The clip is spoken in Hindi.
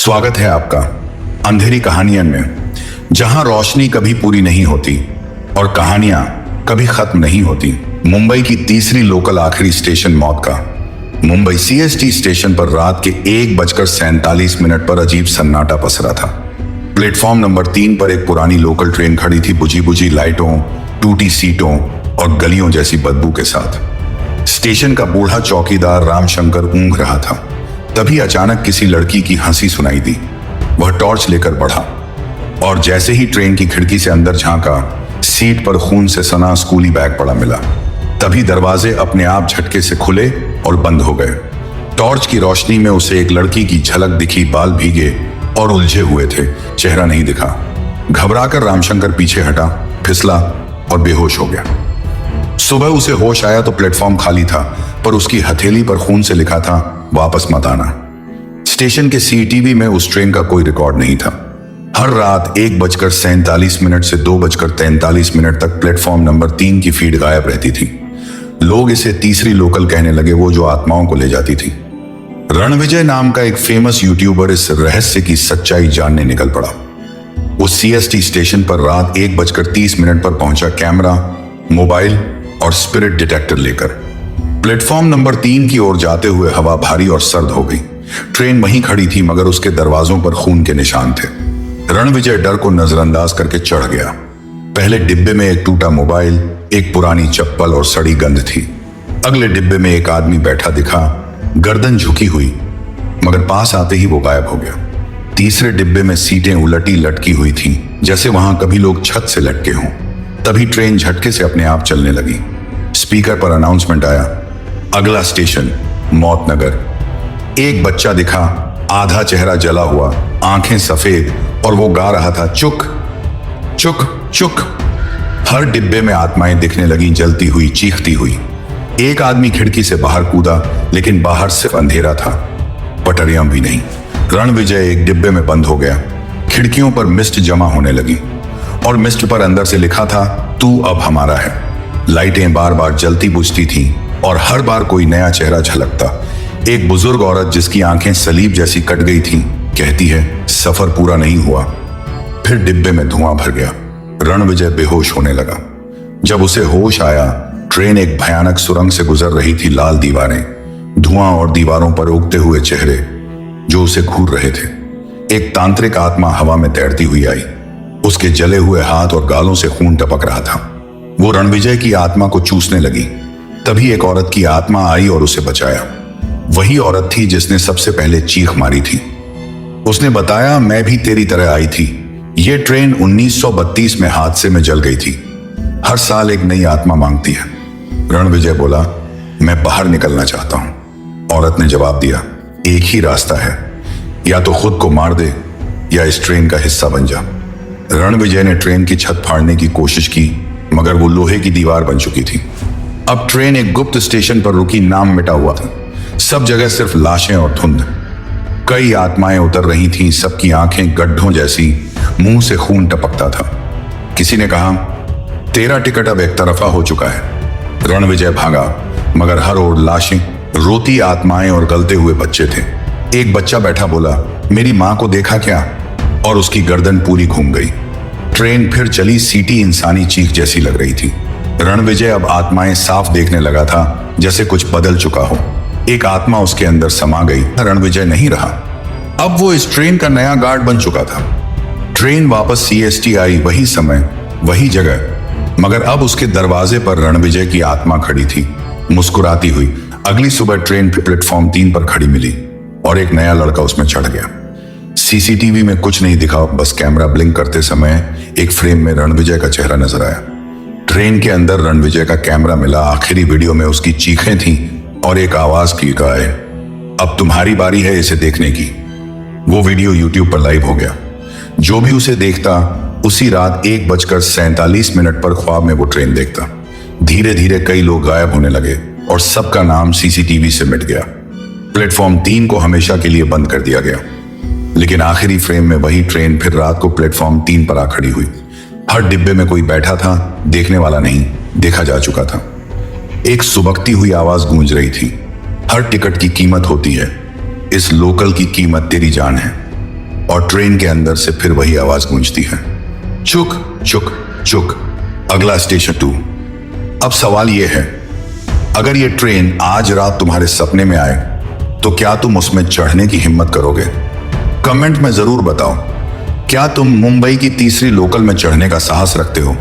स्वागत है आपका अंधेरी कहानियां में, जहां रोशनी कभी पूरी नहीं होती और कहानियां कभी खत्म नहीं होती। मुंबई की तीसरी लोकल आखिरी स्टेशन मौत का। मुंबई सीएसटी स्टेशन पर रात के 1:47 पर अजीब सन्नाटा पसरा था। प्लेटफॉर्म नंबर 3 पर एक पुरानी लोकल ट्रेन खड़ी थी, बुझी बुझी लाइटों, टूटी सीटों और गलियों जैसी बदबू के साथ। स्टेशन का बूढ़ा चौकीदार रामशंकर ऊँघ रहा था। तभी अचानक किसी लड़की की हंसी सुनाई दी। वह टॉर्च लेकर बढ़ा और जैसे ही ट्रेन की खिड़की से अंदर झांका, सीट पर खून से सना स्कूली बैग पड़ा मिला। तभी दरवाजे अपने आप झटके से खुले और बंद हो गए। टॉर्च की रोशनी में उसे एक लड़की की झलक दिखी। बाल भीगे और उलझे हुए थे, चेहरा नहीं दिखा। घबराकर रामशंकर पीछे हटा, फिसला और बेहोश हो गया। सुबह उसे होश आया तो प्लेटफॉर्म खाली था, पर उसकी हथेली पर खून से लिखा था, वापस मत आना। स्टेशन के सीटीवी में उस ट्रेन का कोई रिकॉर्ड नहीं था। हर रात 1:47 से 2:43 तक प्लेटफॉर्म नंबर 3 की फीड गायब रहती थी। लोग इसे तीसरी लोकल कहने लगे, वो जो आत्माओं को ले जाती थी। रणविजय नाम का एक फेमस यूट्यूबर इस रहस्य की सच्चाई जानने निकल पड़ा। वो सीएसटी स्टेशन पर रात 1:30 पर पहुंचा, कैमरा, मोबाइल और स्पिरिट डिटेक्टर लेकर। प्लेटफॉर्म नंबर 3 की ओर जाते हुए हवा भारी और सर्द हो गई। ट्रेन वहीं खड़ी थी, मगर उसके दरवाजों पर खून के निशान थे। रणविजय डर को नजरअंदाज करके चढ़ गया। पहले डिब्बे में एक टूटा मोबाइल, एक पुरानी चप्पल और सड़ी गंध थी। अगले डिब्बे में एक आदमी बैठा दिखा, गर्दन झुकी हुई, मगर पास आते ही वो गायब हो गया। तीसरे डिब्बे में सीटें उलटी लटकी हुई थी, जैसे वहां कभी लोग छत से लटके हों। तभी ट्रेन झटके से अपने आप चलने लगी। स्पीकर पर अनाउंसमेंट आया, अगला स्टेशन मौत नगर। एक बच्चा दिखा, आधा चेहरा जला हुआ, आंखें सफेद, और वो गा रहा था, चुक चुक चुक। हर डिब्बे में आत्माएं दिखने लगी, जलती हुई, चीखती हुई। एक आदमी खिड़की से बाहर कूदा, लेकिन बाहर सिर्फ अंधेरा था, पटरियां भी नहीं। रणविजय एक डिब्बे में बंद हो गया। खिड़कियों पर मिस्ट जमा होने लगी और मिस्ट पर अंदर से लिखा था, तू अब हमारा है। लाइटें बार बार जलती बुझती थीं और हर बार कोई नया चेहरा झलकता। एक बुजुर्ग औरत जिसकी आंखें सलीब जैसी कट गई थीं, कहती है, सफर पूरा नहीं हुआ। फिर डिब्बे में धुआं भर गया। रणविजय बेहोश होने लगा। जब उसे होश आया, ट्रेन एक भयानक सुरंग से गुजर रही थी। लाल दीवारें, धुआं और दीवारों पर उगते हुए चेहरे जो उसे घूर रहे थे। एक तांत्रिक आत्मा हवा में तैरती हुई आई। उसके जले हुए हाथ और गालों से खून टपक रहा था। वो रणविजय की आत्मा को चूसने लगी। तभी एक औरत की आत्मा आई और उसे बचाया। वही औरत थी जिसने सबसे पहले चीख मारी थी। उसने बताया, मैं भी तेरी तरह आई थी। ये ट्रेन 1932 में हादसे में जल गई थी। हर साल एक नई आत्मा मांगती है। रणविजय बोला, मैं बाहर निकलना चाहता हूं। औरत ने जवाब दिया, एक ही रास्ता है, या तो खुद को मार दे या इस ट्रेन का हिस्सा बन जा। रणविजय ने ट्रेन की छत फाड़ने की कोशिश की, मगर वो लोहे की दीवार बन चुकी थी। अब ट्रेन एक गुप्त स्टेशन पर रुकी, नाम मिटा हुआ था। सब जगह सिर्फ लाशें और धुंध। कई आत्माएं उतर रही थीं, सबकी आंखें गड्ढों जैसी, मुंह से खून टपकता था। किसी ने कहा, तेरा टिकट अब एक तरफा हो चुका है। रणविजय भागा, मगर हर ओर लाशें, रोती आत्माएं और गलते हुए बच्चे थे। एक बच्चा बैठा बोला, मेरी मां को देखा क्या? और उसकी गर्दन पूरी घूम गई। ट्रेन फिर चली, सीटी इंसानी चीख जैसी लग रही थी। रणविजय अब आत्माएं साफ देखने लगा था, जैसे कुछ बदल चुका हो। एक आत्मा उसके अंदर समा गई। रणविजय नहीं रहा, अब वो इस ट्रेन का नया गार्ड बन चुका था। ट्रेन वापस सीएसटी आई, वही समय, वही जगह, मगर अब उसके दरवाजे पर रणविजय की आत्मा खड़ी थी, मुस्कुराती हुई। अगली सुबह ट्रेन प्लेटफॉर्म 3 पर खड़ी मिली और एक नया लड़का उसमें चढ़ गया। सीसीटीवी में कुछ नहीं दिखा, बस कैमरा ब्लिंक करते समय एक फ्रेम में रणविजय का चेहरा नजर आया। ट्रेन के अंदर रणविजय का कैमरा मिला। आखिरी वीडियो में उसकी चीखें थीं और एक आवाज की, गाय अब तुम्हारी बारी है इसे देखने की। वो वीडियो यूट्यूब पर लाइव हो गया। जो भी उसे देखता, उसी रात 1:47 पर ख्वाब में वो ट्रेन देखता। धीरे धीरे कई लोग गायब होने लगे और सबका नाम सीसीटीवी से मिट गया। प्लेटफॉर्म 3 को हमेशा के लिए बंद कर दिया गया। लेकिन आखिरी फ्रेम में वही ट्रेन फिर रात को प्लेटफॉर्म 3 पर आ खड़ी हुई। हर डिब्बे में कोई बैठा था, देखने वाला नहीं, देखा जा चुका था। एक सुबकती हुई आवाज गूंज रही थी, हर टिकट की कीमत होती है, इस लोकल की कीमत तेरी जान है। और ट्रेन के अंदर से फिर वही आवाज गूंजती है, चुक चुक चुक, अगला स्टेशन 2। अब सवाल यह है, अगर ये ट्रेन आज रात तुम्हारे सपने में आए तो क्या तुम उसमें चढ़ने की हिम्मत करोगे? कमेंट में जरूर बताओ, क्या तुम मुंबई की तीसरी लोकल में चढ़ने का साहस रखते हो?